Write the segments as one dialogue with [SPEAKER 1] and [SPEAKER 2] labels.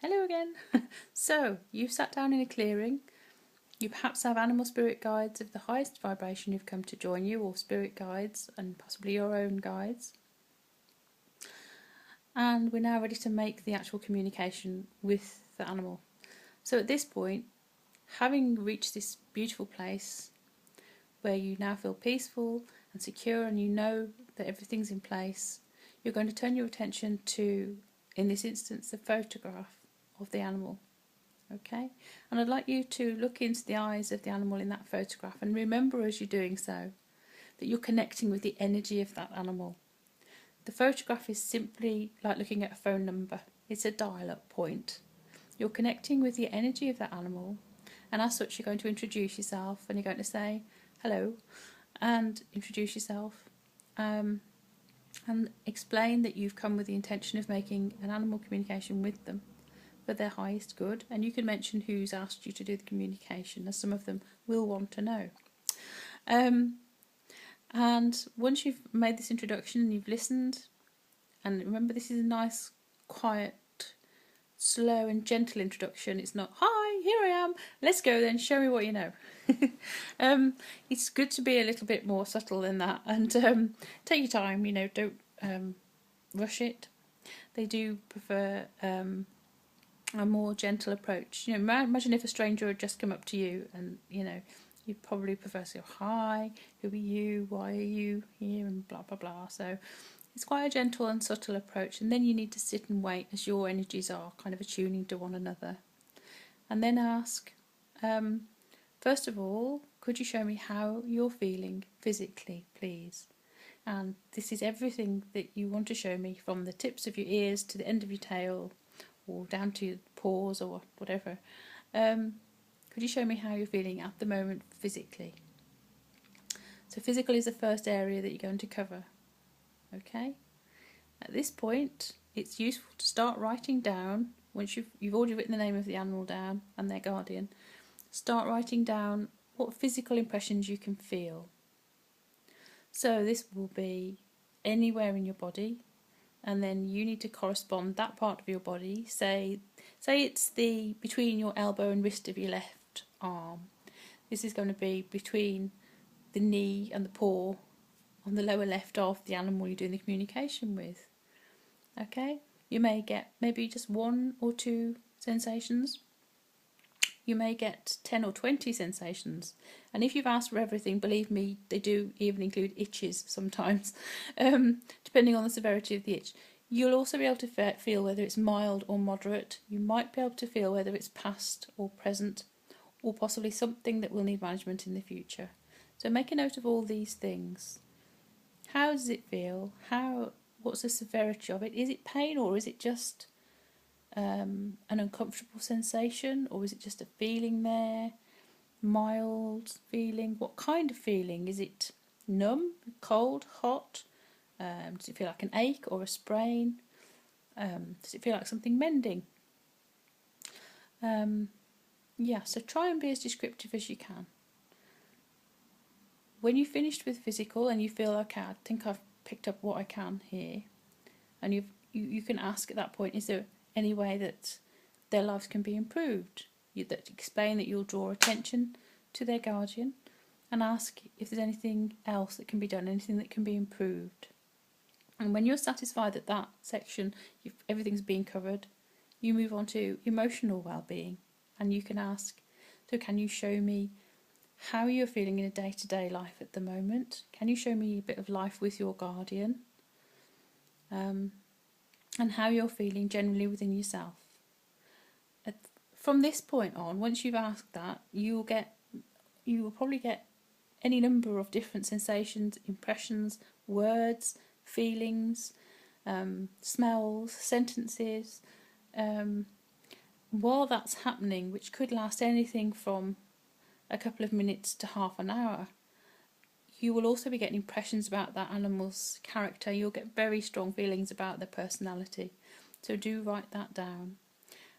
[SPEAKER 1] Hello again. So, you've sat down in a clearing. You perhaps have animal spirit guides of the highest vibration who've come to join you, or spirit guides, and possibly your own guides. And we're now ready to make the actual communication with the animal. So at this point, having reached this beautiful place where you now feel peaceful and secure and you know that everything's in place, you're going to turn your attention to, in this instance, the photograph of the animal. Okay, and I'd like you to look into the eyes of the animal in that photograph and remember as you're doing so that you're connecting with the energy of that animal. The photograph is simply like looking at a phone number. It's a dial-up point. You're connecting with the energy of that animal, and as such you're going to introduce yourself and you're going to say hello and introduce yourself and explain that you've come with the intention of making an animal communication with them for their highest good, and you can mention who's asked you to do the communication, as some of them will want to know. And once you've made this introduction and you've listened, and remember this is a nice, quiet, slow and gentle introduction. It's not, hi, here I am, let's go then, show me what you know. It's good to be a little bit more subtle than that, and take your time, don't rush it. They do prefer a more gentle approach. Imagine if a stranger had just come up to you and, you'd probably prefer to say, hi, who are you, why are you here, and blah, blah, blah. So it's quite a gentle and subtle approach, and then you need to sit and wait as your energies are kind of attuning to one another. And then ask, first of all, could you show me how you're feeling physically, please? And this is everything that you want to show me, from the tips of your ears to the end of your tail, or down to paws or whatever. Could you show me how you're feeling at the moment physically? So physical is the first area that you're going to cover. Okay? At this point, it's useful to start writing down, once you've already written the name of the animal down and their guardian, start writing down what physical impressions you can feel. So this will be anywhere in your body, and then you need to correspond that part of your body. Say it's the between your elbow and wrist of your left arm. This is going to be between the knee and the paw on the lower left of the animal you're doing the communication with. Okay? You may get maybe just 1 or 2 sensations. You may get 10 or 20 sensations. And if you've asked for everything, believe me, they do even include itches sometimes, depending on the severity of the itch. You'll also be able to feel whether it's mild or moderate. You might be able to feel whether it's past or present, or possibly something that will need management in the future. So make a note of all these things. How does it feel? What's the severity of it? Is it pain, or is it just an uncomfortable sensation, or is it just a feeling there? Mild feeling? What kind of feeling? Is it numb, cold, hot? Does it feel like an ache or a sprain? Does it feel like something mending? So try and be as descriptive as you can. When you've finished with physical and you feel, okay, I think I've picked up what I can here, and you can ask at that point, is there any way that their lives can be improved? That explain that you'll draw attention to their guardian and ask if there's anything else that can be done, anything that can be improved. And when you're satisfied that that section, everything's being covered, you move on to emotional well-being, and you can ask, so can you show me how you're feeling in a day-to-day life at the moment? Can you show me a bit of life with your guardian? And how you're feeling generally within yourself. From this point on, once you've asked that, you will probably get any number of different sensations, impressions, words, feelings, smells, sentences. While that's happening, which could last anything from a couple of minutes to half an hour, you will also be getting impressions about that animal's character. You'll get very strong feelings about their personality. So do write that down.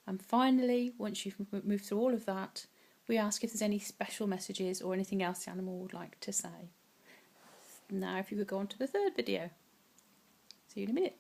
[SPEAKER 1] And finally, once you've moved through all of that, we ask if there's any special messages or anything else the animal would like to say. Now if you could go on to the third video. See you in a minute.